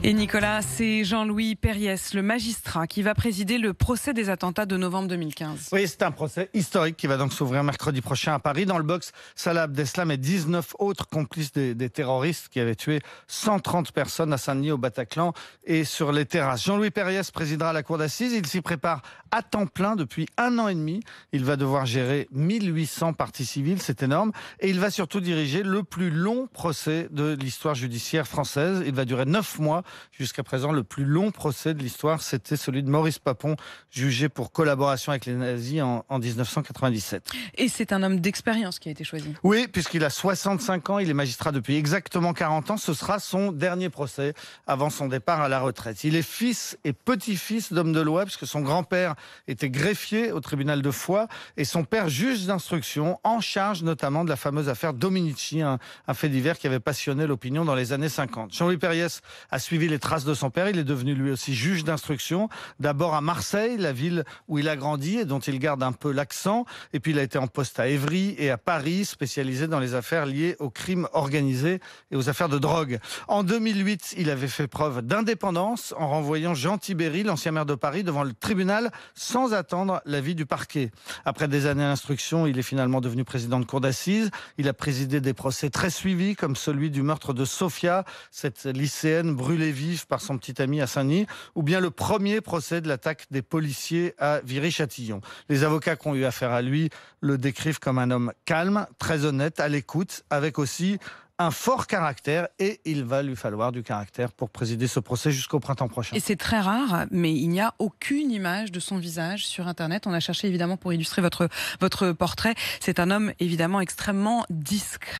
Et Nicolas, c'est Jean-Louis Perriès, le magistrat, qui va présider le procès des attentats de novembre 2015. Oui, c'est un procès historique qui va donc s'ouvrir mercredi prochain à Paris. Dans le box, Salah Abdeslam et 19 autres complices des terroristes qui avaient tué 130 personnes à Saint-Denis, au Bataclan et sur les terrasses. Jean-Louis Perriès présidera la cour d'assises. Il s'y prépare à temps plein depuis 1 an et demi. Il va devoir gérer 1800 parties civiles, c'est énorme. Et il va surtout diriger le plus long procès de l'histoire judiciaire française. Il va durer 9 mois. Jusqu'à présent, le plus long procès de l'histoire, c'était celui de Maurice Papon, jugé pour collaboration avec les nazis en 1997. Et c'est un homme d'expérience qui a été choisi. Oui, puisqu'il a 65 ans, il est magistrat depuis exactement 40 ans. Ce sera son dernier procès avant son départ à la retraite. Il est fils et petit-fils d'hommes de loi, puisque son grand-père était greffier au tribunal de Foix et son père juge d'instruction, en charge notamment de la fameuse affaire Dominici, un fait divers qui avait passionné l'opinion dans les années 50. Jean-Louis Perriès a suivi les traces de son père. Il est devenu lui aussi juge d'instruction, d'abord à Marseille, la ville où il a grandi et dont il garde un peu l'accent. Et puis il a été en poste à Évry et à Paris, spécialisé dans les affaires liées au crime organisé et aux affaires de drogue. En 2008, il avait fait preuve d'indépendance en renvoyant Jean Tibéri, l'ancien maire de Paris, devant le tribunal sans attendre l'avis du parquet. Après des années à l'instruction, il est finalement devenu président de cour d'assises. Il a présidé des procès très suivis, comme celui du meurtre de Sophia, cette lycéenne brûlée vive par son petit ami à Saint-Denis, ou bien le premier procès de l'attaque des policiers à Viry-Châtillon. Les avocats qui ont eu affaire à lui le décrivent comme un homme calme, très honnête, à l'écoute, avec aussi un fort caractère, et il va lui falloir du caractère pour présider ce procès jusqu'au printemps prochain. Et c'est très rare, mais il n'y a aucune image de son visage sur Internet. On a cherché évidemment pour illustrer votre portrait. C'est un homme évidemment extrêmement discret.